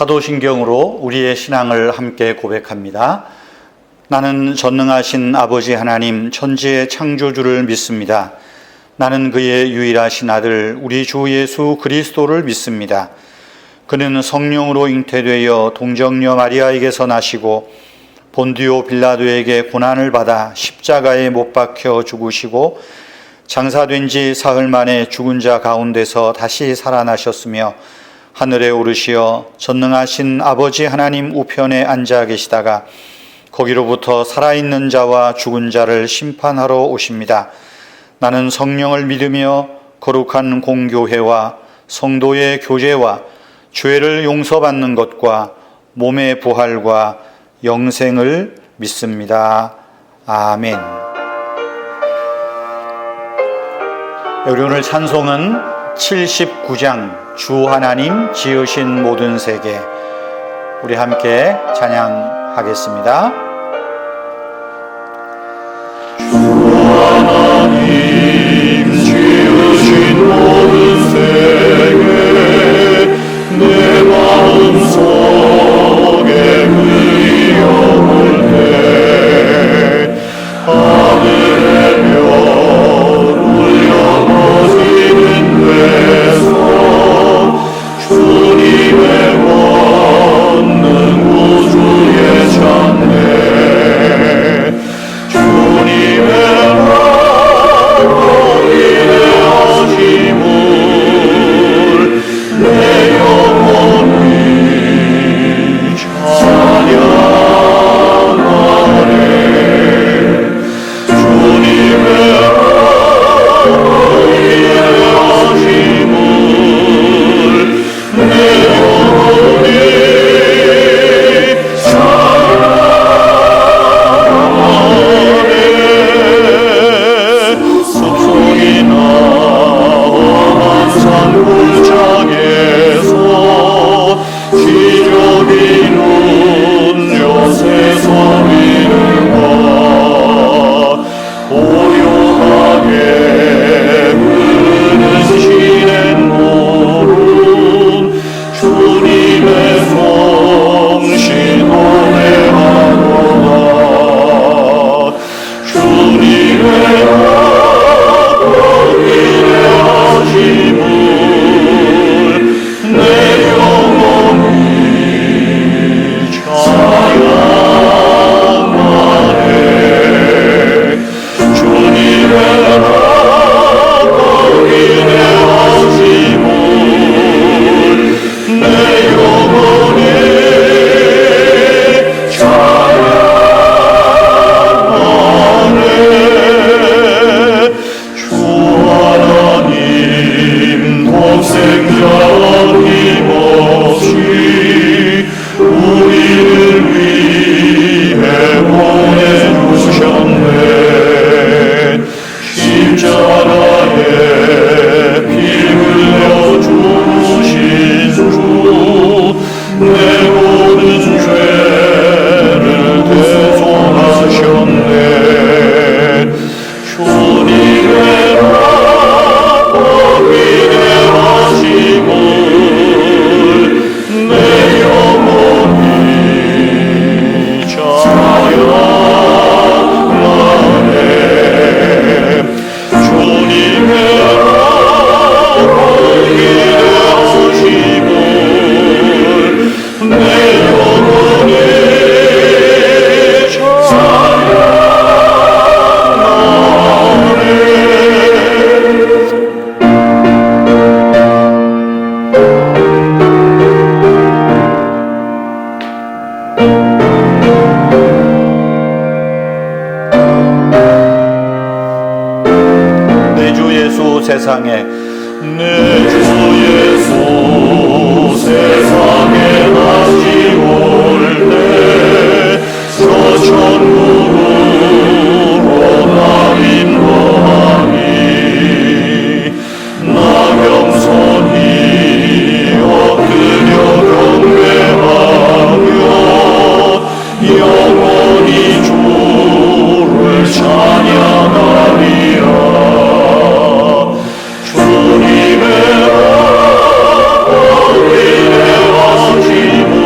사도신경으로 우리의 신앙을 함께 고백합니다. 나는 전능하신 아버지 하나님 천지의 창조주를 믿습니다. 나는 그의 유일하신 아들 우리 주 예수 그리스도를 믿습니다. 그는 성령으로 잉태되어 동정녀 마리아에게서 나시고 본디오 빌라도에게 고난을 받아 십자가에 못 박혀 죽으시고 장사된 지 사흘 만에 죽은 자 가운데서 다시 살아나셨으며 하늘에 오르시어 전능하신 아버지 하나님 우편에 앉아 계시다가 거기로부터 살아있는 자와 죽은 자를 심판하러 오십니다. 나는 성령을 믿으며 거룩한 공교회와 성도의 교제와 죄를 용서받는 것과 몸의 부활과 영생을 믿습니다. 아멘. 우리 오늘 찬송은 79장 주 하나님 지으신 모든 세계, 우리 함께 찬양하겠습니다. 주 하나님 지으신 모든 세계, 내 마음속에 의욕을 해 하늘의 별 울려 퍼지는 데서 주님의 권능 우주에 찬양 세상에 내 주 예수 세상에 다시 올때 저 천국으로 나 인도하니 나 겸손히 엎드려 경배하며 영원히 주를 찬양하리라. 주님의 어린애 하심을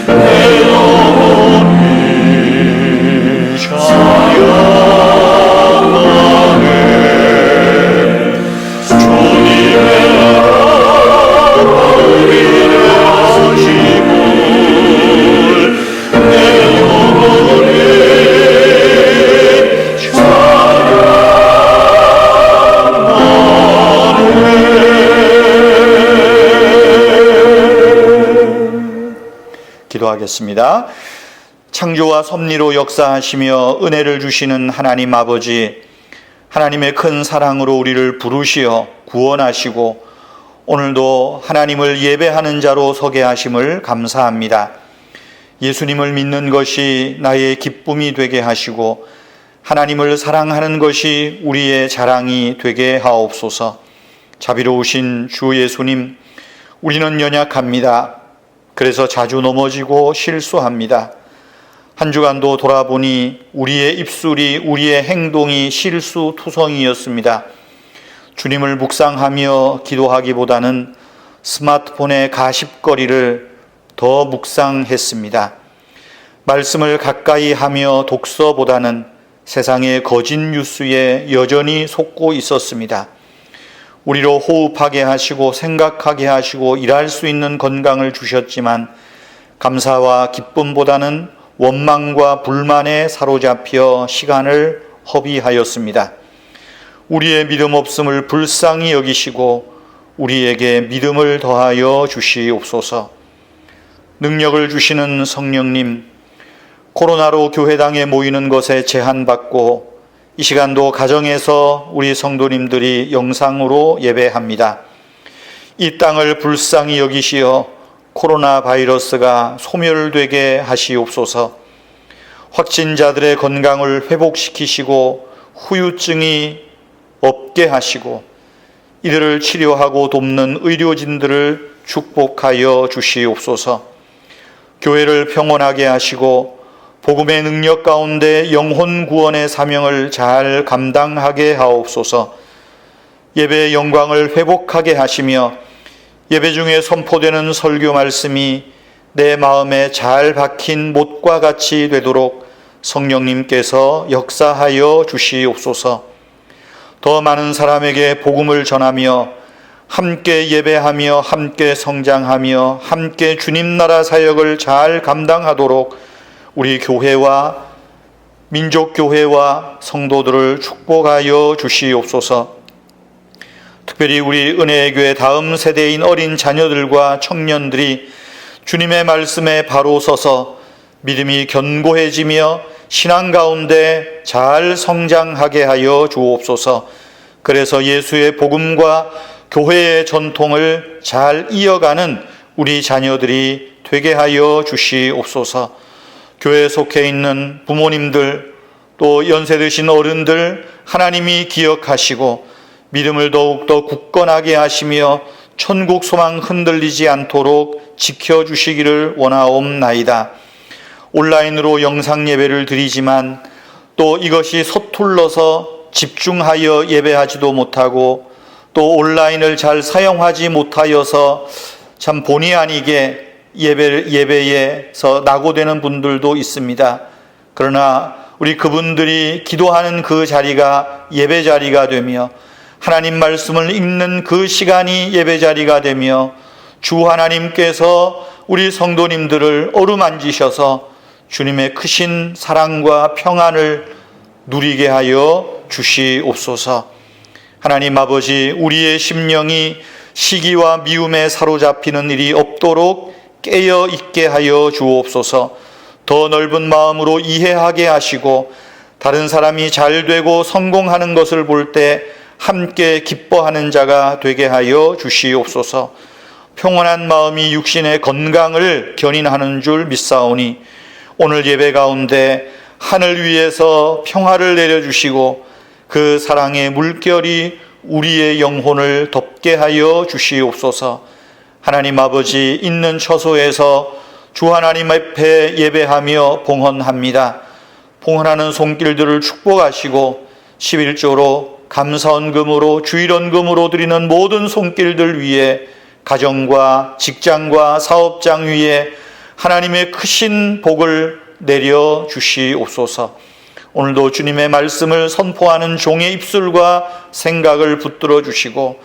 내 영혼이 찬양하네. 주님의 어린애 하심을 내 영혼이 기도하겠습니다. 창조와 섭리로 역사하시며 은혜를 주시는 하나님 아버지, 하나님의 큰 사랑으로 우리를 부르시어 구원하시고 오늘도 하나님을 예배하는 자로 서게 하심을 감사합니다. 예수님을 믿는 것이 나의 기쁨이 되게 하시고 하나님을 사랑하는 것이 우리의 자랑이 되게 하옵소서. 자비로우신 주 예수님, 우리는 연약합니다. 그래서 자주 넘어지고 실수합니다. 한 주간도 돌아보니 우리의 입술이, 우리의 행동이 실수투성이었습니다. 주님을 묵상하며 기도하기보다는 스마트폰의 가십거리를 더 묵상했습니다. 말씀을 가까이 하며 독서보다는 세상의 거짓 뉴스에 여전히 속고 있었습니다. 우리로 호흡하게 하시고 생각하게 하시고 일할 수 있는 건강을 주셨지만 감사와 기쁨보다는 원망과 불만에 사로잡혀 시간을 허비하였습니다. 우리의 믿음 없음을 불쌍히 여기시고 우리에게 믿음을 더하여 주시옵소서. 능력을 주시는 성령님, 코로나로 교회당에 모이는 것에 제한받고 이 시간도 가정에서 우리 성도님들이 영상으로 예배합니다. 이 땅을 불쌍히 여기시어 코로나 바이러스가 소멸되게 하시옵소서. 확진자들의 건강을 회복시키시고 후유증이 없게 하시고 이들을 치료하고 돕는 의료진들을 축복하여 주시옵소서. 교회를 평온하게 하시고 복음의 능력 가운데 영혼 구원의 사명을 잘 감당하게 하옵소서. 예배의 영광을 회복하게 하시며 예배 중에 선포되는 설교 말씀이 내 마음에 잘 박힌 못과 같이 되도록 성령님께서 역사하여 주시옵소서. 더 많은 사람에게 복음을 전하며 함께 예배하며 함께 성장하며 함께 주님 나라 사역을 잘 감당하도록 우리 교회와 민족교회와 성도들을 축복하여 주시옵소서. 특별히 우리 은혜의 교회 다음 세대인 어린 자녀들과 청년들이 주님의 말씀에 바로 서서 믿음이 견고해지며 신앙 가운데 잘 성장하게 하여 주옵소서. 그래서 예수의 복음과 교회의 전통을 잘 이어가는 우리 자녀들이 되게 하여 주시옵소서. 교회에 속해 있는 부모님들 또 연세 드신 어른들 하나님이 기억하시고 믿음을 더욱더 굳건하게 하시며 천국 소망 흔들리지 않도록 지켜주시기를 원하옵나이다. 온라인으로 영상 예배를 드리지만 또 이것이 서툴러서 집중하여 예배하지도 못하고 또 온라인을 잘 사용하지 못하여서 참 본의 아니게 예배에서 낙오되는 분들도 있습니다. 그러나 우리 그분들이 기도하는 그 자리가 예배 자리가 되며 하나님 말씀을 읽는 그 시간이 예배 자리가 되며 주 하나님께서 우리 성도님들을 어루만지셔서 주님의 크신 사랑과 평안을 누리게 하여 주시옵소서. 하나님 아버지, 우리의 심령이 시기와 미움에 사로잡히는 일이 없도록 깨어 있게 하여 주옵소서. 더 넓은 마음으로 이해하게 하시고 다른 사람이 잘 되고 성공하는 것을 볼 때 함께 기뻐하는 자가 되게 하여 주시옵소서. 평온한 마음이 육신의 건강을 견인하는 줄 믿사오니 오늘 예배 가운데 하늘 위에서 평화를 내려주시고 그 사랑의 물결이 우리의 영혼을 덮게 하여 주시옵소서. 하나님 아버지, 있는 처소에서 주 하나님 앞에 예배하며 봉헌합니다. 봉헌하는 손길들을 축복하시고 11조로 감사헌금으로 주일헌금으로 드리는 모든 손길들 위에 가정과 직장과 사업장 위에 하나님의 크신 복을 내려 주시옵소서. 오늘도 주님의 말씀을 선포하는 종의 입술과 생각을 붙들어 주시고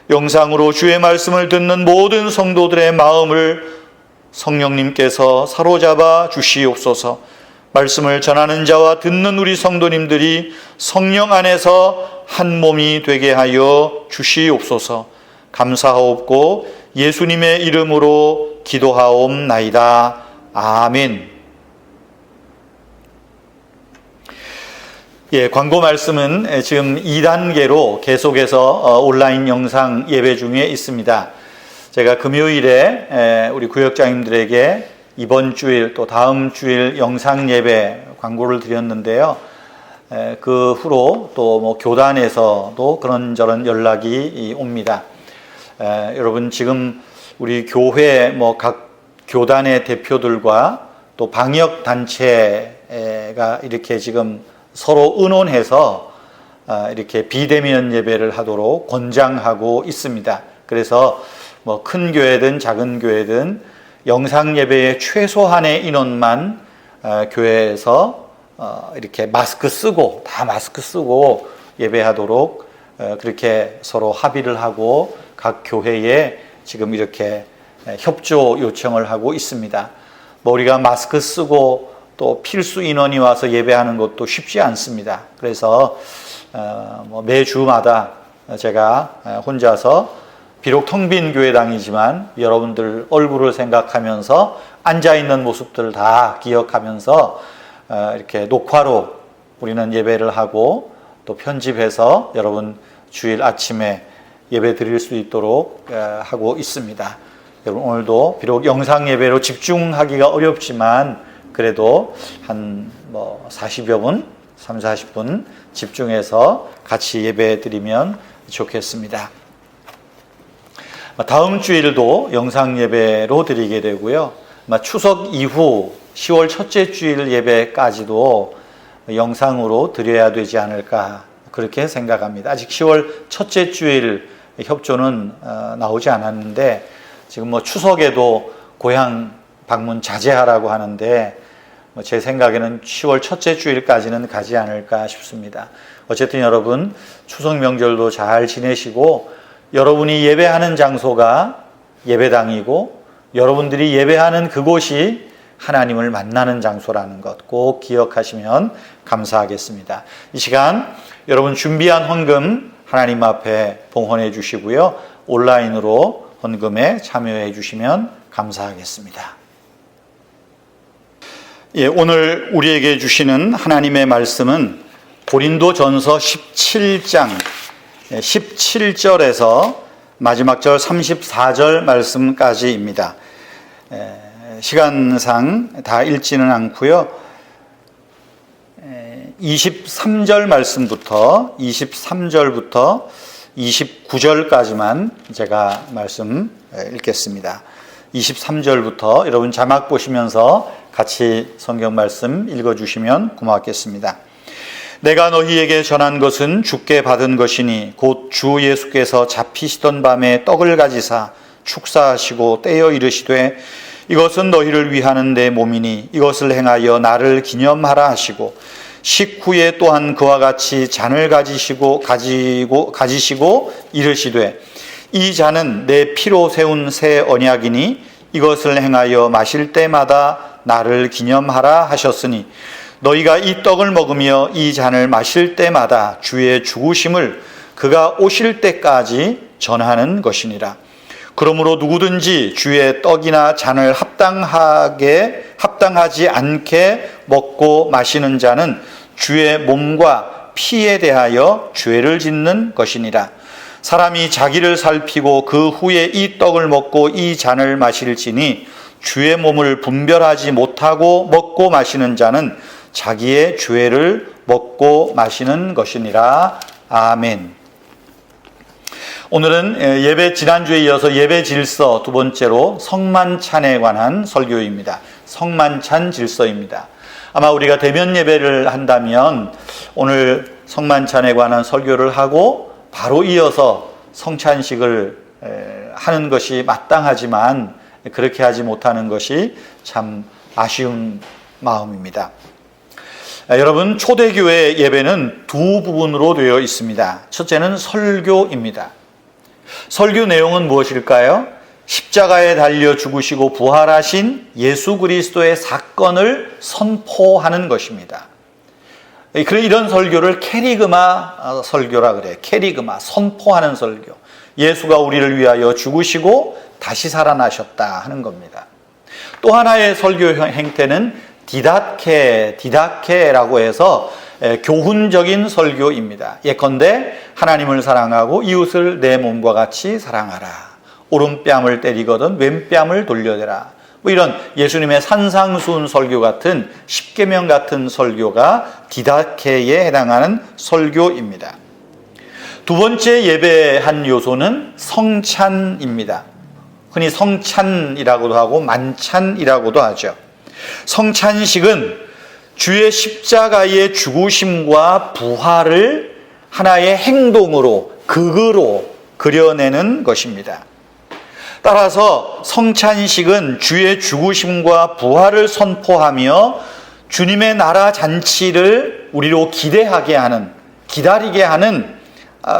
영상으로 주의 말씀을 듣는 모든 성도들의 마음을 성령님께서 사로잡아 주시옵소서. 말씀을 전하는 자와 듣는 우리 성도님들이 성령 안에서 한 몸이 되게 하여 주시옵소서. 감사하옵고 예수님의 이름으로 기도하옵나이다. 아멘. 광고 말씀은 지금 2단계로 계속해서 온라인 영상 예배 중에 있습니다. 제가 금요일에 우리 구역장님들에게 이번 주일 또 다음 주일 영상 예배 광고를 드렸는데요. 그 후로 또 뭐 교단에서도 그런저런 연락이 옵니다. 여러분, 지금 우리 교회 뭐 각 교단의 대표들과 또 방역 단체가 이렇게 지금 서로 의논해서 이렇게 비대면 예배를 하도록 권장하고 있습니다. 그래서 뭐 큰 교회든 작은 교회든 영상 예배의 최소한의 인원만 교회에서 이렇게 마스크 쓰고 예배하도록 그렇게 서로 합의를 하고 각 교회에 지금 이렇게 협조 요청을 하고 있습니다. 뭐 우리가 마스크 쓰고 또 필수 인원이 와서 예배하는 것도 쉽지 않습니다. 그래서 뭐 매주마다 제가 혼자서 비록 텅 빈 교회당이지만 여러분들 얼굴을 생각하면서 앉아있는 모습들을 다 기억하면서 이렇게 녹화로 우리는 예배를 하고 또 편집해서 여러분 주일 아침에 예배 드릴 수 있도록 하고 있습니다. 여러분, 오늘도 비록 영상 예배로 집중하기가 어렵지만 그래도 한 40여 분, 40분 집중해서 같이 예배 드리면 좋겠습니다. 다음 주일도 영상 예배로 드리게 되고요. 추석 이후 10월 첫째 주일 예배까지도 영상으로 드려야 되지 않을까 그렇게 생각합니다. 아직 10월 첫째 주일 협조는 나오지 않았는데 지금 뭐 추석에도 고향 방문 자제하라고 하는데 제 생각에는 10월 첫째 주일까지는 가지 않을까 싶습니다. 어쨌든 여러분, 추석 명절도 잘 지내시고 여러분이 예배하는 장소가 예배당이고 여러분들이 예배하는 그곳이 하나님을 만나는 장소라는 것 꼭 기억하시면 감사하겠습니다. 이 시간 여러분 준비한 헌금 하나님 앞에 봉헌해 주시고요. 온라인으로 헌금에 참여해 주시면 감사하겠습니다. 오늘 우리에게 주시는 하나님의 말씀은 고린도전서 17장 17절에서 마지막 절 34절 말씀까지입니다. 시간상 다 읽지는 않고요. 23절 말씀부터 23절부터 29절까지만 제가 말씀 읽겠습니다. 23절부터 여러분 자막 보시면서 같이 성경 말씀 읽어주시면 고맙겠습니다. 내가 너희에게 전한 것은 주께 받은 것이니 곧 주 예수께서 잡히시던 밤에 떡을 가지사 축사하시고 떼어 이르시되 이것은 너희를 위하는 내 몸이니 이것을 행하여 나를 기념하라 하시고 식후에 또한 그와 같이 잔을 가지시고 이르시되 이 잔은 내 피로 세운 새 언약이니 이것을 행하여 마실 때마다 나를 기념하라 하셨으니 너희가 이 떡을 먹으며 이 잔을 마실 때마다 주의 죽으심을 그가 오실 때까지 전하는 것이니라. 그러므로 누구든지 주의 떡이나 잔을 합당하지 않게 먹고 마시는 자는 주의 몸과 피에 대하여 죄를 짓는 것이니라. 사람이 자기를 살피고 그 후에 이 떡을 먹고 이 잔을 마실지니 주의 몸을 분별하지 못하고 먹고 마시는 자는 자기의 죄를 먹고 마시는 것이니라. 아멘. 오늘은 지난주에 이어서 예배 질서 두 번째로 성만찬에 관한 설교입니다. 성만찬 질서입니다. 아마 우리가 대면 예배를 한다면 오늘 성만찬에 관한 설교를 하고 바로 이어서 성찬식을 하는 것이 마땅하지만 그렇게 하지 못하는 것이 참 아쉬운 마음입니다. 여러분, 초대교회 예배는 두 부분으로 되어 있습니다. 첫째는 설교입니다. 설교 내용은 무엇일까요? 십자가에 달려 죽으시고 부활하신 예수 그리스도의 사건을 선포하는 것입니다. 이런 설교를 캐리그마 설교라 그래요. 캐리그마, 선포하는 설교. 예수가 우리를 위하여 죽으시고 다시 살아나셨다 하는 겁니다. 또 하나의 설교 행태는 디다케라고 해서 교훈적인 설교입니다. 예컨대 하나님을 사랑하고 이웃을 내 몸과 같이 사랑하라. 오른뺨을 때리거든 왼뺨을 돌려대라. 이런 예수님의 산상수훈 설교 같은 십계명 같은 설교가 디다케에 해당하는 설교입니다. 두 번째 예배한 요소는 성찬입니다. 흔히 성찬이라고도 하고 만찬이라고도 하죠. 성찬식은 주의 십자가의 죽으심과 부활을 하나의 행동으로, 극으로 그려내는 것입니다. 따라서 성찬식은 주의 죽으심과 부활을 선포하며 주님의 나라 잔치를 우리로 기대하게 하는, 기다리게 하는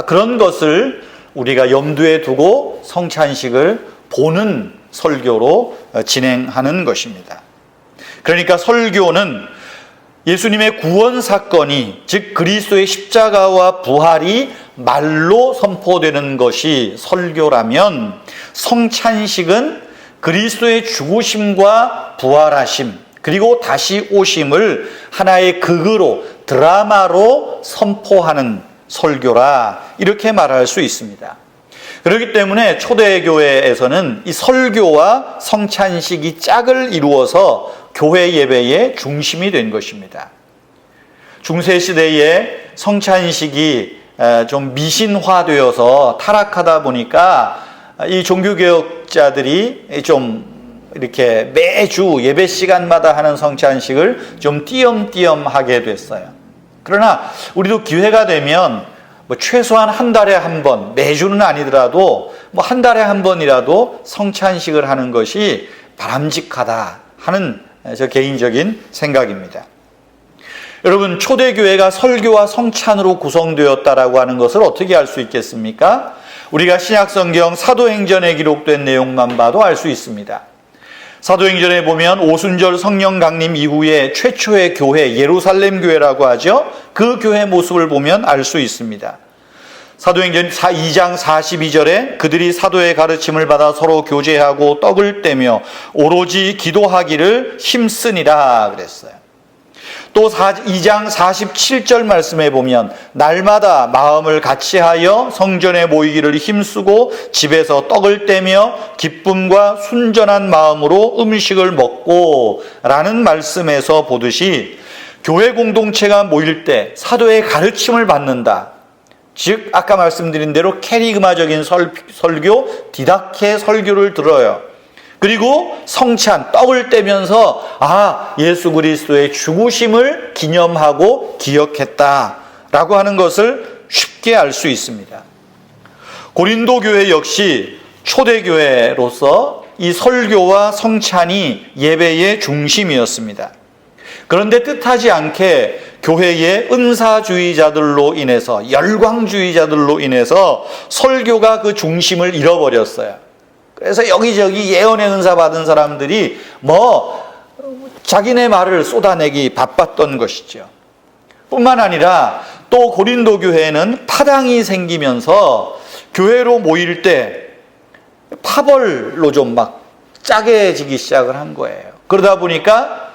그런 것을 우리가 염두에 두고 성찬식을 보는 설교로 진행하는 것입니다. 그러니까 설교는 예수님의 구원 사건이, 즉 그리스도의 십자가와 부활이 말로 선포되는 것이 설교라면, 성찬식은 그리스도의 죽으심과 부활하심 그리고 다시 오심을 하나의 극으로, 드라마로 선포하는 설교라 이렇게 말할 수 있습니다. 그렇기 때문에 초대교회에서는 이 설교와 성찬식이 짝을 이루어서 교회 예배의 중심이 된 것입니다. 중세시대에 성찬식이 좀 미신화되어서 타락하다 보니까 이 종교개혁자들이 좀 이렇게 매주 예배 시간마다 하는 성찬식을 좀 띄엄띄엄 하게 됐어요. 그러나 우리도 기회가 되면 최소한 한 달에 한 번, 매주는 아니더라도 한 달에 한 번이라도 성찬식을 하는 것이 바람직하다 하는 저 개인적인 생각입니다. 여러분, 초대교회가 설교와 성찬으로 구성되었다라고 하는 것을 어떻게 알 수 있겠습니까? 우리가 신약성경 사도행전에 기록된 내용만 봐도 알 수 있습니다. 사도행전에 보면 오순절 성령 강림 이후에 최초의 교회, 예루살렘 교회라고 하죠. 그 교회 모습을 보면 알 수 있습니다. 사도행전 2장 42절에 그들이 사도의 가르침을 받아 서로 교제하고 떡을 떼며 오로지 기도하기를 힘쓰니라 그랬어요. 또 2장 47절 말씀에 보면 날마다 마음을 같이하여 성전에 모이기를 힘쓰고 집에서 떡을 떼며 기쁨과 순전한 마음으로 음식을 먹고 라는 말씀에서 보듯이 교회 공동체가 모일 때 사도의 가르침을 받는다. 즉 아까 말씀드린 대로 캐리그마적인 설교, 디다케 설교를 들어요. 그리고 성찬, 떡을 떼면서 예수 그리스도의 죽으심을 기념하고 기억했다라고 하는 것을 쉽게 알 수 있습니다. 고린도 교회 역시 초대교회로서 이 설교와 성찬이 예배의 중심이었습니다. 그런데 뜻하지 않게 교회의 은사주의자들로 인해서, 열광주의자들로 인해서 설교가 그 중심을 잃어버렸어요. 그래서 여기저기 예언의 은사 받은 사람들이 자기네 말을 쏟아내기 바빴던 것이죠. 뿐만 아니라 또 고린도 교회에는 파당이 생기면서 교회로 모일 때 파벌로 좀 짜게지기 시작을 한 거예요. 그러다 보니까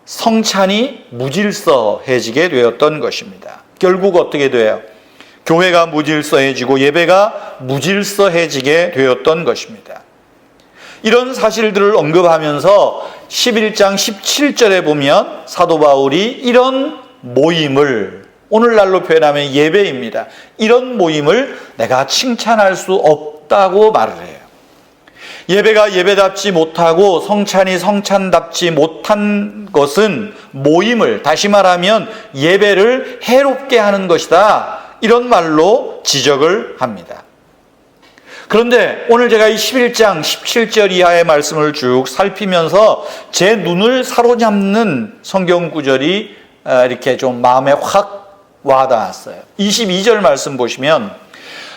성찬이 무질서해지게 되었던 것입니다. 결국 어떻게 돼요? 교회가 무질서해지고 예배가 무질서해지게 되었던 것입니다. 이런 사실들을 언급하면서 11장 17절에 보면 사도 바울이 이런 모임을, 오늘날로 표현하면 예배입니다. 이런 모임을 내가 칭찬할 수 없다고 말을 해요. 예배가 예배답지 못하고 성찬이 성찬답지 못한 것은 모임을, 다시 말하면 예배를 해롭게 하는 것이다, 이런 말로 지적을 합니다. 그런데 오늘 제가 이 11장 17절 이하의 말씀을 쭉 살피면서 제 눈을 사로잡는 성경 구절이 이렇게 좀 마음에 확 와닿았어요. 22절 말씀 보시면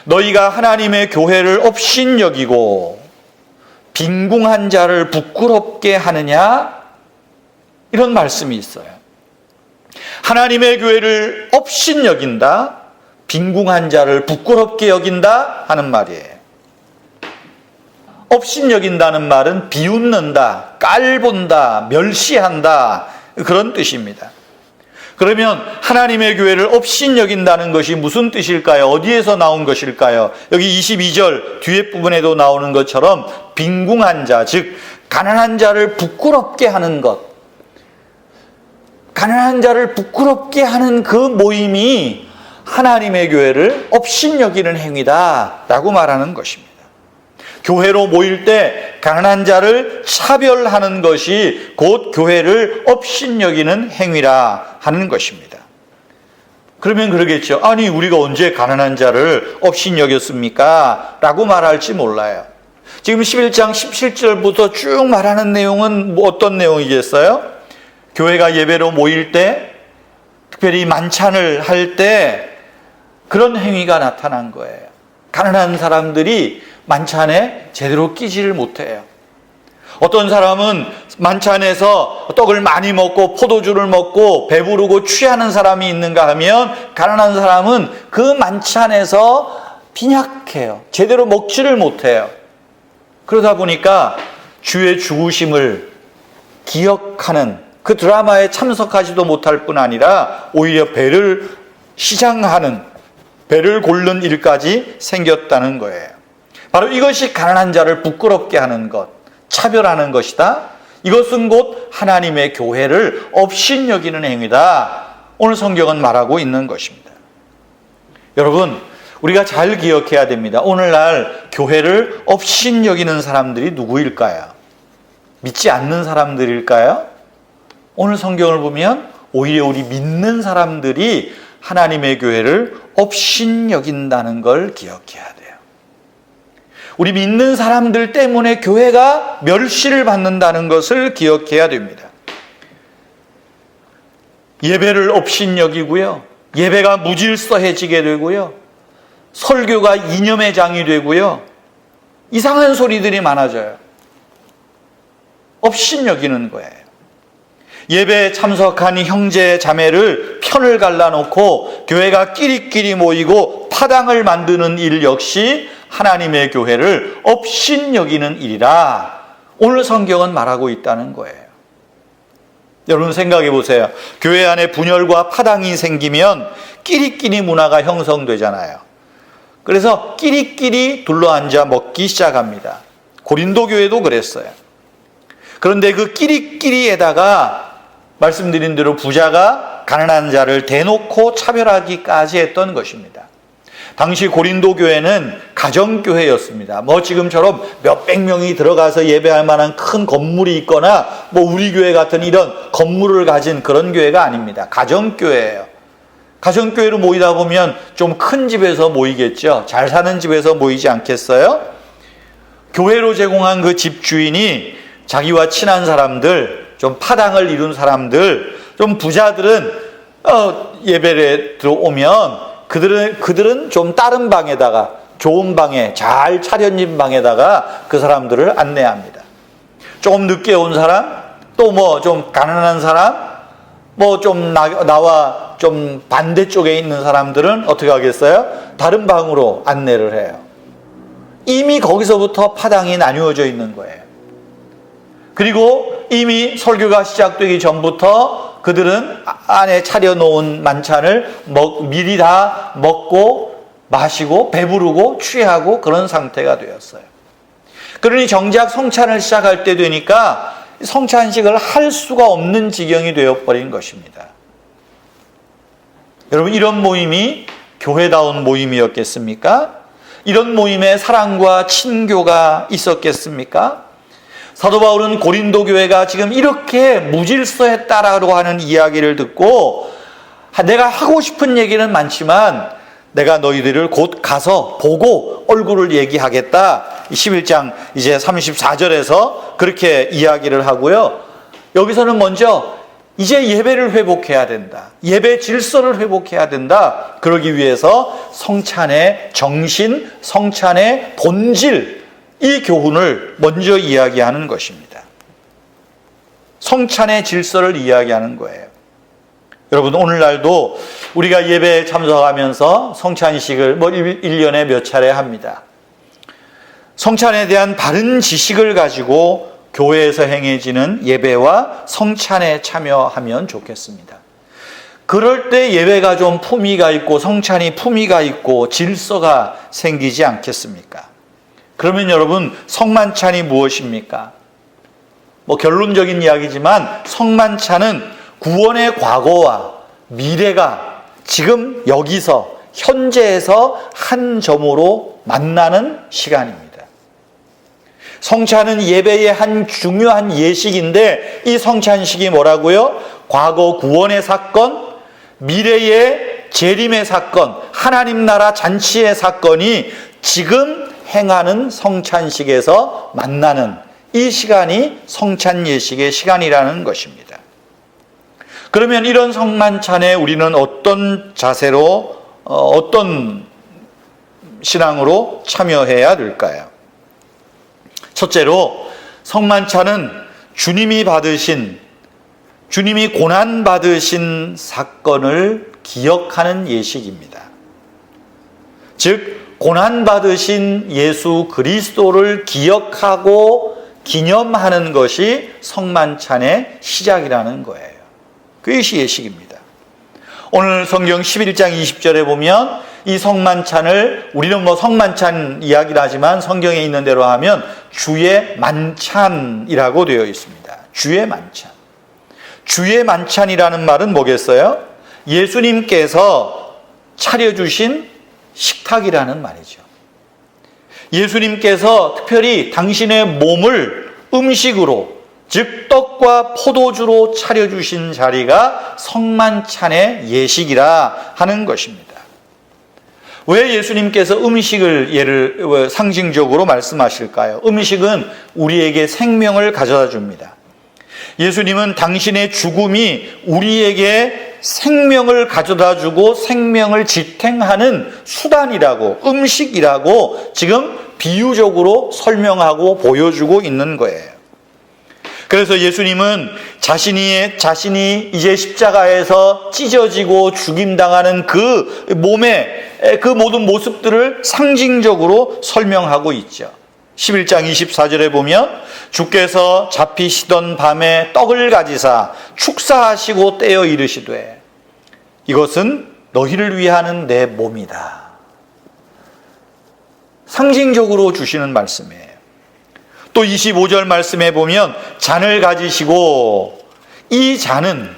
너희가 하나님의 교회를 업신여기고 빈궁한 자를 부끄럽게 하느냐, 이런 말씀이 있어요. 하나님의 교회를 업신여긴다, 빈궁한 자를 부끄럽게 여긴다 하는 말이에요. 업신여긴다는 말은 비웃는다, 깔본다, 멸시한다, 그런 뜻입니다. 그러면 하나님의 교회를 업신여긴다는 것이 무슨 뜻일까요? 어디에서 나온 것일까요? 여기 22절 뒤에 부분에도 나오는 것처럼 빈궁한 자, 즉 가난한 자를 부끄럽게 하는 것, 가난한 자를 부끄럽게 하는 그 모임이 하나님의 교회를 업신여기는 행위다라고 말하는 것입니다. 교회로 모일 때 가난한 자를 차별하는 것이 곧 교회를 업신여기는 행위라 하는 것입니다. 그러면 그러겠죠. 아니, 우리가 언제 가난한 자를 업신여겼습니까? 라고 말할지 몰라요. 지금 11장 17절부터 쭉 말하는 내용은 어떤 내용이겠어요? 교회가 예배로 모일 때, 특별히 만찬을 할 때 그런 행위가 나타난 거예요. 가난한 사람들이 만찬에 제대로 끼지를 못해요. 어떤 사람은 만찬에서 떡을 많이 먹고 포도주를 먹고 배부르고 취하는 사람이 있는가 하면, 가난한 사람은 그 만찬에서 빈약해요. 제대로 먹지를 못해요. 그러다 보니까 주의 죽으심을 기억하는 그 드라마에 참석하지도 못할 뿐 아니라 오히려 배를 시장하는, 배를 고르는 일까지 생겼다는 거예요. 바로 이것이 가난한 자를 부끄럽게 하는 것, 차별하는 것이다. 이것은 곧 하나님의 교회를 업신여기는 행위다. 오늘 성경은 말하고 있는 것입니다. 여러분, 우리가 잘 기억해야 됩니다. 오늘날 교회를 업신여기는 사람들이 누구일까요? 믿지 않는 사람들일까요? 오늘 성경을 보면 오히려 우리 믿는 사람들이 하나님의 교회를 업신여긴다는 걸 기억해야 돼요. 우리 믿는 사람들 때문에 교회가 멸시를 받는다는 것을 기억해야 됩니다. 예배를 업신여기고요, 예배가 무질서해지게 되고요, 설교가 이념의 장이 되고요, 이상한 소리들이 많아져요. 업신여기는 거예요. 예배에 참석한 형제 자매를 편을 갈라놓고 교회가 끼리끼리 모이고 파당을 만드는 일 역시 하나님의 교회를 업신여기는 일이라 오늘 성경은 말하고 있다는 거예요. 여러분 생각해 보세요. 교회 안에 분열과 파당이 생기면 끼리끼리 문화가 형성되잖아요. 그래서 끼리끼리 둘러앉아 먹기 시작합니다. 고린도 교회도 그랬어요. 그런데 그 끼리끼리에다가 말씀드린 대로 부자가 가난한 자를 대놓고 차별하기까지 했던 것입니다. 당시 고린도 교회는 가정교회였습니다. 지금처럼 몇백 명이 들어가서 예배할 만한 큰 건물이 있거나 우리 교회 같은 이런 건물을 가진 그런 교회가 아닙니다. 가정교회예요. 가정교회로 모이다 보면 좀 큰 집에서 모이겠죠. 잘 사는 집에서 모이지 않겠어요? 교회로 제공한 그 집주인이 자기와 친한 사람들, 좀 파당을 이룬 사람들, 좀 부자들은 예배에 들어오면 그들은 좀 다른 방에다가, 좋은 방에, 잘 차려진 방에다가 그 사람들을 안내합니다. 조금 늦게 온 사람, 또 좀 가난한 사람, 좀 나와 좀 반대쪽에 있는 사람들은 어떻게 하겠어요? 다른 방으로 안내를 해요. 이미 거기서부터 파당이 나뉘어져 있는 거예요. 그리고 이미 설교가 시작되기 전부터 그들은 안에 차려놓은 만찬을 미리 다 먹고 마시고 배부르고 취하고 그런 상태가 되었어요. 그러니 정작 성찬을 시작할 때 되니까 성찬식을 할 수가 없는 지경이 되어버린 것입니다. 여러분, 이런 모임이 교회다운 모임이었겠습니까? 이런 모임에 사랑과 친교가 있었겠습니까? 사도 바울은 고린도 교회가 지금 이렇게 무질서했다라고 하는 이야기를 듣고 내가 하고 싶은 얘기는 많지만 내가 너희들을 곧 가서 보고 얼굴을 얘기하겠다. 11장 이제 34절에서 그렇게 이야기를 하고요. 여기서는 먼저 이제 예배를 회복해야 된다. 예배 질서를 회복해야 된다. 그러기 위해서 성찬의 정신, 성찬의 본질, 이 교훈을 먼저 이야기하는 것입니다. 성찬의 질서를 이야기하는 거예요. 여러분, 오늘날도 우리가 예배에 참석하면서 성찬식을 1년에 몇 차례 합니다. 성찬에 대한 바른 지식을 가지고 교회에서 행해지는 예배와 성찬에 참여하면 좋겠습니다. 그럴 때 예배가 좀 품위가 있고 성찬이 품위가 있고 질서가 생기지 않겠습니까? 그러면 여러분, 성만찬이 무엇입니까? 결론적인 이야기지만 성만찬은 구원의 과거와 미래가 지금 여기서 현재에서 한 점으로 만나는 시간입니다. 성찬은 예배의 한 중요한 예식인데 이 성찬식이 뭐라고요? 과거 구원의 사건, 미래의 재림의 사건, 하나님 나라 잔치의 사건이 지금 행하는 성찬식에서 만나는 이 시간이 성찬 예식의 시간이라는 것입니다. 그러면 이런 성만찬에 우리는 어떤 자세로 어떤 신앙으로 참여해야 될까요? 첫째로 성만찬은 주님이 고난 받으신 사건을 기억하는 예식입니다. 즉 고난 받으신 예수 그리스도를 기억하고 기념하는 것이 성만찬의 시작이라는 거예요. 그것이 예식입니다. 오늘 성경 11장 20절에 보면 이 성만찬을 우리는 성만찬 이야기를 하지만 성경에 있는 대로 하면 주의 만찬이라고 되어 있습니다. 주의 만찬. 주의 만찬이라는 말은 뭐겠어요? 예수님께서 차려주신 식탁이라는 말이죠. 예수님께서 특별히 당신의 몸을 음식으로, 즉 떡과 포도주로 차려주신 자리가 성만찬의 예식이라 하는 것입니다. 왜 예수님께서 음식을 상징적으로 말씀하실까요? 음식은 우리에게 생명을 가져다 줍니다. 예수님은 당신의 죽음이 우리에게 생명을 가져다 주고 생명을 지탱하는 수단이라고, 음식이라고 지금 비유적으로 설명하고 보여주고 있는 거예요. 그래서 예수님은 자신이 이제 십자가에서 찢어지고 죽임당하는 그 몸의 그 모든 모습들을 상징적으로 설명하고 있죠. 11장 24절에 보면 주께서 잡히시던 밤에 떡을 가지사 축사하시고 떼어 이르시되 이것은 너희를 위하는 내 몸이다. 상징적으로 주시는 말씀이에요. 또 25절 말씀에 보면 잔을 가지시고 이 잔은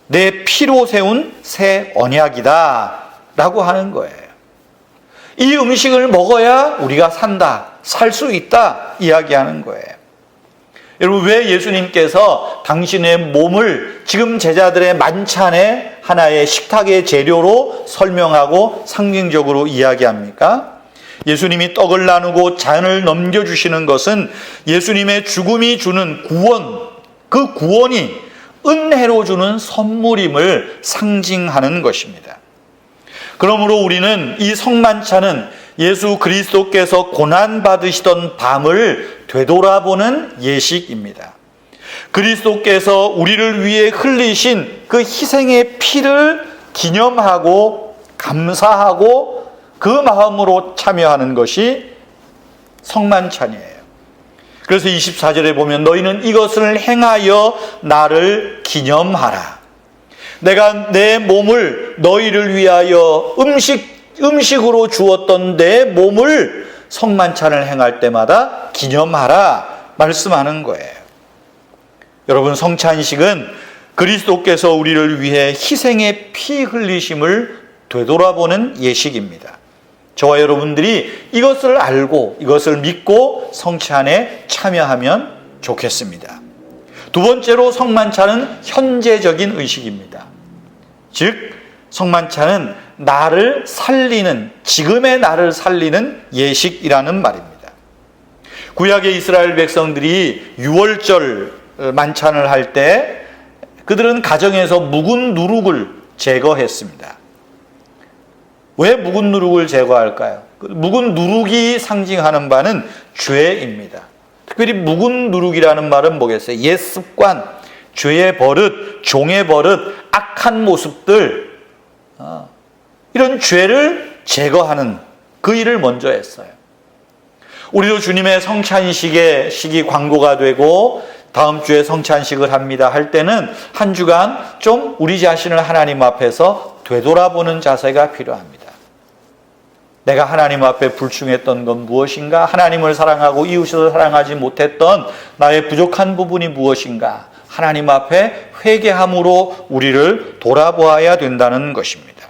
내 피로 세운 새 언약이다 라고 하는 거예요. 이 음식을 먹어야 우리가 산다, 살 수 있다 이야기하는 거예요. 여러분, 왜 예수님께서 당신의 몸을 지금 제자들의 만찬의 하나의 식탁의 재료로 설명하고 상징적으로 이야기합니까? 예수님이 떡을 나누고 잔을 넘겨주시는 것은 예수님의 죽음이 주는 구원, 그 구원이 은혜로 주는 선물임을 상징하는 것입니다. 그러므로 우리는 이 성만찬은 예수 그리스도께서 고난받으시던 밤을 되돌아보는 예식입니다. 그리스도께서 우리를 위해 흘리신 그 희생의 피를 기념하고 감사하고 그 마음으로 참여하는 것이 성만찬이에요. 그래서 24절에 보면 너희는 이것을 행하여 나를 기념하라. 내가 내 몸을 너희를 위하여 음식으로 주었던 내 몸을 성만찬을 행할 때마다 기념하라 말씀하는 거예요. 여러분, 성찬식은 그리스도께서 우리를 위해 희생의 피 흘리심을 되돌아보는 예식입니다. 저와 여러분들이 이것을 알고 이것을 믿고 성찬에 참여하면 좋겠습니다. 두 번째로 성만찬은 현재적인 의식입니다. 즉 성만찬은 나를 살리는, 지금의 나를 살리는 예식이라는 말입니다. 구약의 이스라엘 백성들이 유월절 만찬을 할 때 그들은 가정에서 묵은 누룩을 제거했습니다. 왜 묵은 누룩을 제거할까요? 묵은 누룩이 상징하는 바는 죄입니다. 특별히 묵은 누룩이라는 말은 뭐겠어요? 옛 습관, 죄의 버릇, 종의 버릇, 악한 모습들, 이런 죄를 제거하는 그 일을 먼저 했어요. 우리도 주님의 성찬식이 광고가 되고 다음 주에 성찬식을 합니다 할 때는 한 주간 좀 우리 자신을 하나님 앞에서 되돌아보는 자세가 필요합니다. 내가 하나님 앞에 불충했던 건 무엇인가? 하나님을 사랑하고 이웃을 사랑하지 못했던 나의 부족한 부분이 무엇인가? 하나님 앞에 회개함으로 우리를 돌아보아야 된다는 것입니다.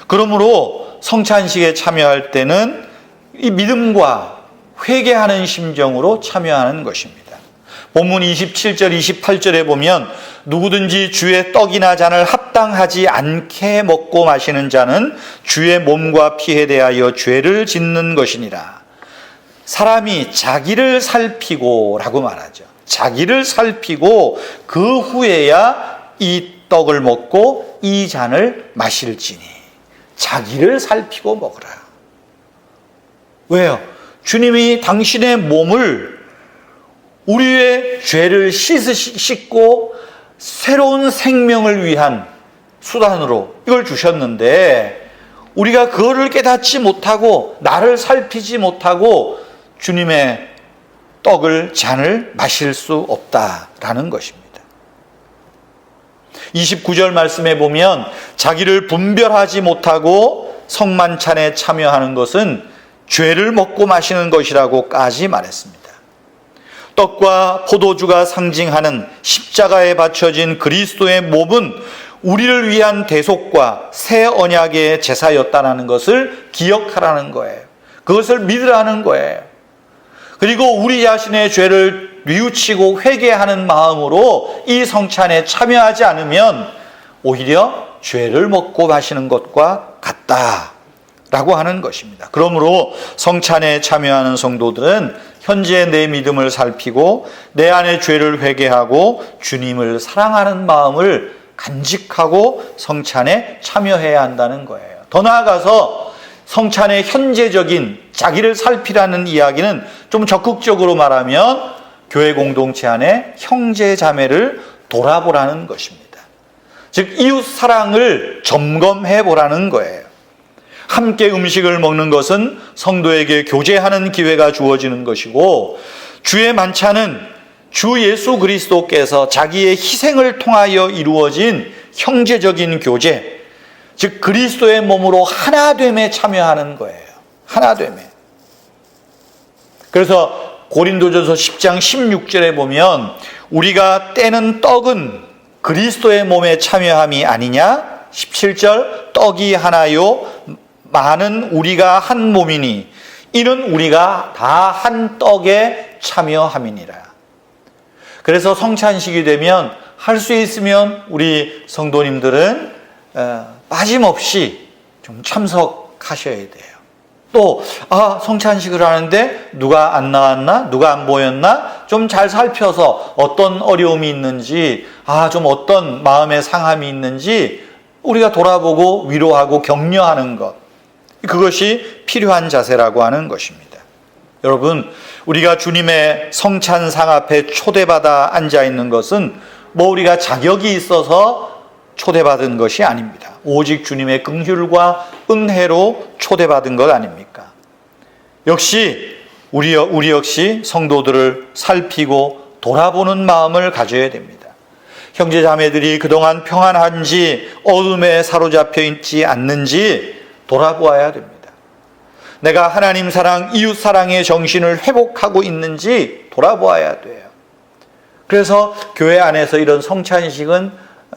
그러므로 성찬식에 참여할 때는 이 믿음과 회개하는 심정으로 참여하는 것입니다. 본문 27절, 28절에 보면 누구든지 주의 떡이나 잔을 합당하지 않게 먹고 마시는 자는 주의 몸과 피에 대하여 죄를 짓는 것이니라. 사람이 자기를 살피고 라고 말하죠. 자기를 살피고 그 후에야 이 떡을 먹고 이 잔을 마실지니. 자기를 살피고 먹으라. 왜요? 주님이 당신의 몸을 우리의 죄를 씻고 새로운 생명을 위한 수단으로 이걸 주셨는데 우리가 그거를 깨닫지 못하고 나를 살피지 못하고 주님의 떡을 잔을 마실 수 없다라는 것입니다. 29절 말씀에 보면 자기를 분별하지 못하고 성만찬에 참여하는 것은 죄를 먹고 마시는 것이라고까지 말했습니다. 떡과 포도주가 상징하는 십자가에 바쳐진 그리스도의 몸은 우리를 위한 대속과 새 언약의 제사였다는 것을 기억하라는 거예요. 그것을 믿으라는 거예요. 그리고 우리 자신의 죄를 뉘우치고 회개하는 마음으로 이 성찬에 참여하지 않으면 오히려 죄를 먹고 마시는 것과 같다라고 하는 것입니다. 그러므로 성찬에 참여하는 성도들은 현재 내 믿음을 살피고 내 안의 죄를 회개하고 주님을 사랑하는 마음을 간직하고 성찬에 참여해야 한다는 거예요. 더 나아가서 성찬의 현재적인 자기를 살피라는 이야기는 좀 적극적으로 말하면 교회 공동체 안에 형제 자매를 돌아보라는 것입니다. 즉 이웃 사랑을 점검해 보라는 거예요. 함께 음식을 먹는 것은 성도에게 교제하는 기회가 주어지는 것이고 주의 만찬은 주 예수 그리스도께서 자기의 희생을 통하여 이루어진 형제적인 교제, 즉 그리스도의 몸으로 하나됨에 참여하는 거예요. 하나됨에. 그래서 고린도전서 10장 16절에 보면 우리가 떼는 떡은 그리스도의 몸에 참여함이 아니냐? 17절 떡이 하나요 많은 우리가 한 몸이니 이는 우리가 다 한 떡에 참여함이니라. 그래서 성찬식이 되면 할 수 있으면 우리 성도님들은 빠짐없이 좀 참석하셔야 돼요. 또 성찬식을 하는데 누가 안 나왔나? 누가 안 보였나? 좀 잘 살펴서 어떤 어려움이 있는지, 좀 어떤 마음의 상함이 있는지 우리가 돌아보고 위로하고 격려하는 것, 그것이 필요한 자세라고 하는 것입니다. 여러분, 우리가 주님의 성찬상 앞에 초대받아 앉아 있는 것은 우리가 자격이 있어서 초대받은 것이 아닙니다. 오직 주님의 긍휼과 은혜로 초대받은 것 아닙니까? 역시 우리 역시 성도들을 살피고 돌아보는 마음을 가져야 됩니다. 형제 자매들이 그동안 평안한지 어둠에 사로잡혀 있지 않는지 돌아보아야 됩니다. 내가 하나님 사랑, 이웃 사랑의 정신을 회복하고 있는지 돌아보아야 돼요. 그래서 교회 안에서 이런 성찬식은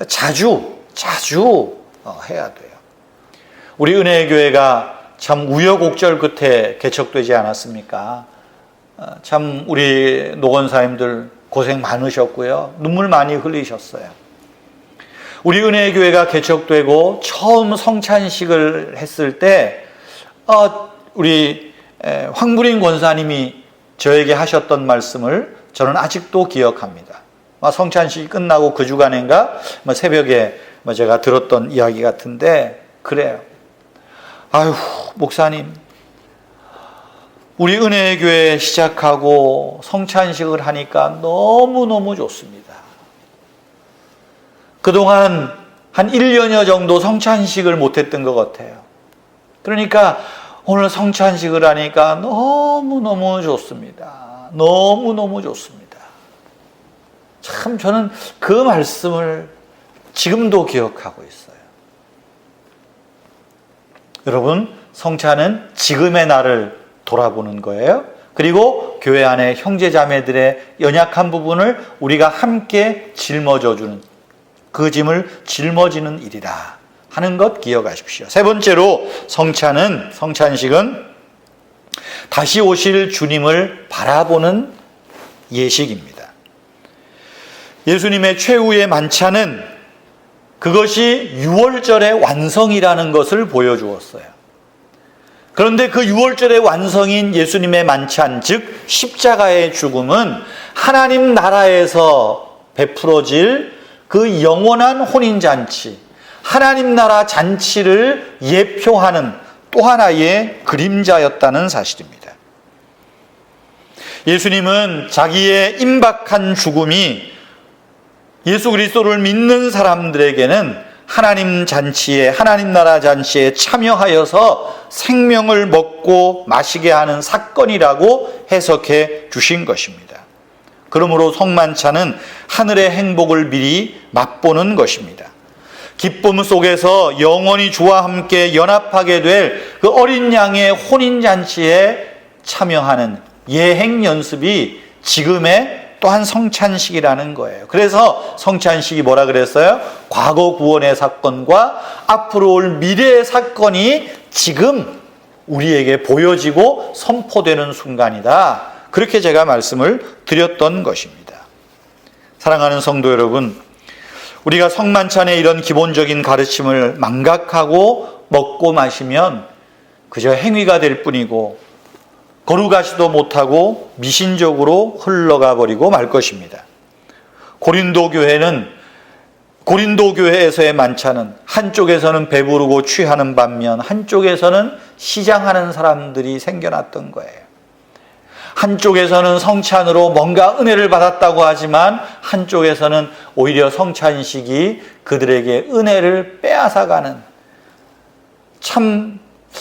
자주 해야 돼요. 우리 은혜의 교회가 참 우여곡절 끝에 개척되지 않았습니까? 참 우리 노건사님들 고생 많으셨고요. 눈물 많이 흘리셨어요. 우리 은혜의 교회가 개척되고 처음 성찬식을 했을 때 우리 황부린 권사님이 저에게 하셨던 말씀을 저는 아직도 기억합니다. 성찬식이 끝나고 그 주간인가 새벽에 제가 들었던 이야기 같은데 그래요. 아유, 목사님, 우리 은혜의 교회 시작하고 성찬식을 하니까 너무너무 좋습니다. 그동안 한 1년여 정도 성찬식을 못했던 것 같아요. 그러니까 오늘 성찬식을 하니까 너무너무 좋습니다. 너무너무 좋습니다. 참 저는 그 말씀을 지금도 기억하고 있어요. 여러분, 성찬은 지금의 나를 돌아보는 거예요. 그리고 교회 안에 형제 자매들의 연약한 부분을 우리가 함께 짊어져주는, 그 짐을 짊어지는 일이다 하는 것 기억하십시오. 세 번째로 성찬식은 다시 오실 주님을 바라보는 예식입니다. 예수님의 최후의 만찬은 그것이 유월절의 완성이라는 것을 보여주었어요. 그런데 그 유월절의 완성인 예수님의 만찬, 즉 십자가의 죽음은 하나님 나라에서 베풀어질 그 영원한 혼인잔치, 하나님 나라 잔치를 예표하는 또 하나의 그림자였다는 사실입니다. 예수님은 자기의 임박한 죽음이 예수 그리스도를 믿는 사람들에게는 하나님 잔치에, 하나님 나라 잔치에 참여하여서 생명을 먹고 마시게 하는 사건이라고 해석해 주신 것입니다. 그러므로 성만찬은 하늘의 행복을 미리 맛보는 것입니다. 기쁨 속에서 영원히 주와 함께 연합하게 될 그 어린 양의 혼인잔치에 참여하는 예행 연습이 지금의 또한 성찬식이라는 거예요. 그래서 성찬식이 뭐라 그랬어요? 과거 구원의 사건과 앞으로 올 미래의 사건이 지금 우리에게 보여지고 선포되는 순간이다. 그렇게 제가 말씀을 드렸던 것입니다. 사랑하는 성도 여러분, 우리가 성만찬의 이런 기본적인 가르침을 망각하고 먹고 마시면 그저 행위가 될 뿐이고 거룩하지도 못하고 미신적으로 흘러가 버리고 말 것입니다. 고린도 교회에서의 만찬은 한쪽에서는 배부르고 취하는 반면 한쪽에서는 시장하는 사람들이 생겨났던 거예요. 한쪽에서는 성찬으로 뭔가 은혜를 받았다고 하지만 한쪽에서는 오히려 성찬식이 그들에게 은혜를 빼앗아가는 참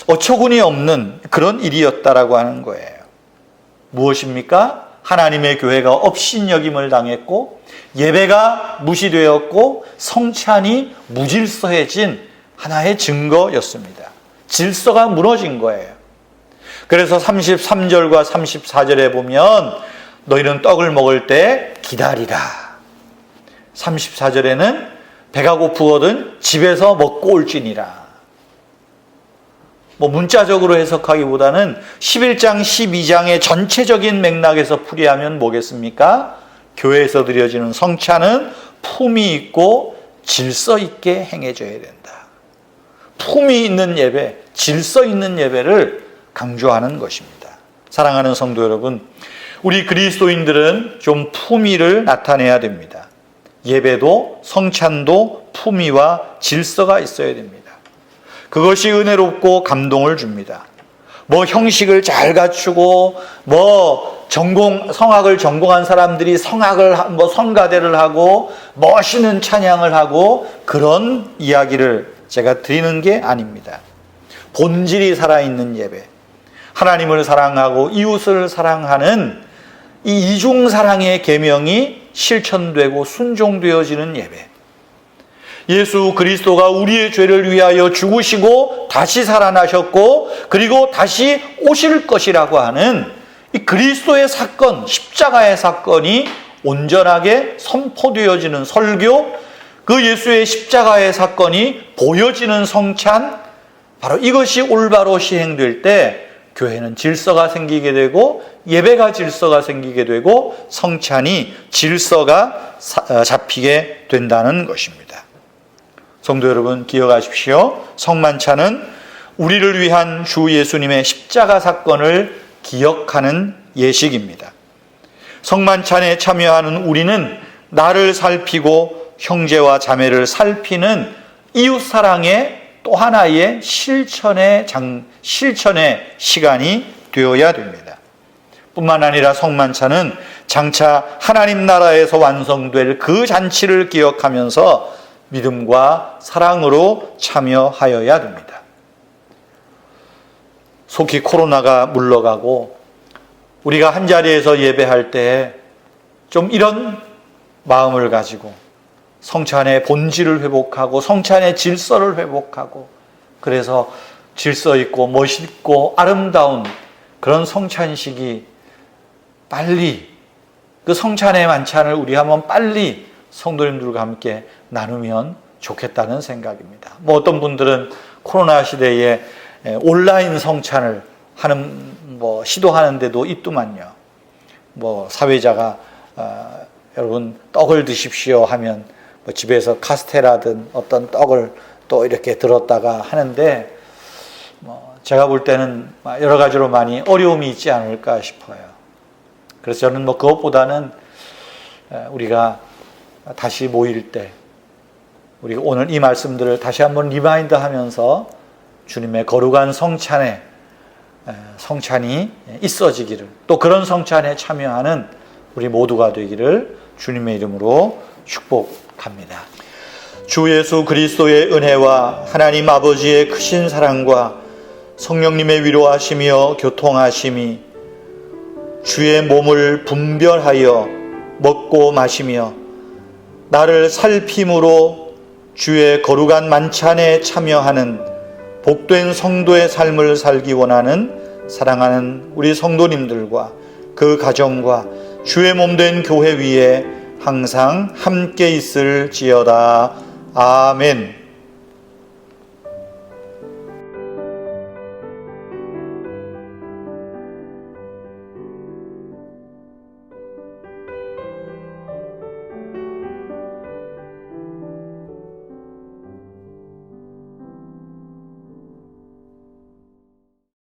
어처구니 없는 그런 일이었다라고 하는 거예요. 무엇입니까? 하나님의 교회가 업신여김을 당했고 예배가 무시되었고 성찬이 무질서해진 하나의 증거였습니다. 질서가 무너진 거예요. 그래서 33절과 34절에 보면 너희는 떡을 먹을 때 기다리라. 34절에는 배가 고프거든 집에서 먹고 올지니라. 문자적으로 해석하기보다는 11장, 12장의 전체적인 맥락에서 풀이하면 뭐겠습니까? 교회에서 드려지는 성찬은 품위 있고 질서 있게 행해져야 된다. 품위 있는 예배, 질서 있는 예배를 강조하는 것입니다. 사랑하는 성도 여러분, 우리 그리스도인들은 좀 품위를 나타내야 됩니다. 예배도 성찬도 품위와 질서가 있어야 됩니다. 그것이 은혜롭고 감동을 줍니다. 형식을 잘 갖추고 성악을 전공한 사람들이 성가대를 하고 멋있는 찬양을 하고 그런 이야기를 제가 드리는 게 아닙니다. 본질이 살아있는 예배, 하나님을 사랑하고 이웃을 사랑하는 이 이중 사랑의 계명이 실천되고 순종되어지는 예배. 예수 그리스도가 우리의 죄를 위하여 죽으시고 다시 살아나셨고 그리고 다시 오실 것이라고 하는 이 그리스도의 사건, 십자가의 사건이 온전하게 선포되어지는 설교, 그 예수의 십자가의 사건이 보여지는 성찬, 바로 이것이 올바로 시행될 때 교회는 질서가 생기게 되고 예배가 질서가 생기게 되고 성찬이 질서가 잡히게 된다는 것입니다. 성도 여러분, 기억하십시오. 성만찬은 우리를 위한 주 예수님의 십자가 사건을 기억하는 예식입니다. 성만찬에 참여하는 우리는 나를 살피고 형제와 자매를 살피는 이웃사랑의 또 하나의 실천의 시간이 되어야 됩니다. 뿐만 아니라 성만찬은 장차 하나님 나라에서 완성될 그 잔치를 기억하면서 믿음과 사랑으로 참여하여야 됩니다. 속히 코로나가 물러가고 우리가 한자리에서 예배할 때 좀 이런 마음을 가지고 성찬의 본질을 회복하고 성찬의 질서를 회복하고 그래서 질서 있고 멋있고 아름다운 그런 성찬식이 빨리 그 성찬의 만찬을 우리 한번 빨리 성도님들과 함께 나누면 좋겠다는 생각입니다. 뭐 어떤 분들은 코로나 시대에 온라인 성찬을 하는 시도하는 데도 있더만요. 사회자가 여러분 떡을 드십시오 하면 집에서 카스테라든 어떤 떡을 또 이렇게 들었다가 하는데 제가 볼 때는 여러 가지로 많이 어려움이 있지 않을까 싶어요. 그래서 저는 그것보다는 우리가 다시 모일 때 우리가 오늘 이 말씀들을 다시 한번 리마인드 하면서 주님의 거룩한 성찬이 있어지기를, 또 그런 성찬에 참여하는 우리 모두가 되기를 주님의 이름으로 축복합니다. 주 예수 그리스도의 은혜와 하나님 아버지의 크신 사랑과 성령님의 위로하시며 교통하심이 주의 몸을 분별하여 먹고 마시며 나를 살핌으로 주의 거룩한 만찬에 참여하는 복된 성도의 삶을 살기 원하는 사랑하는 우리 성도님들과 그 가정과 주의 몸된 교회 위에 항상 함께 있을지어다. 아멘.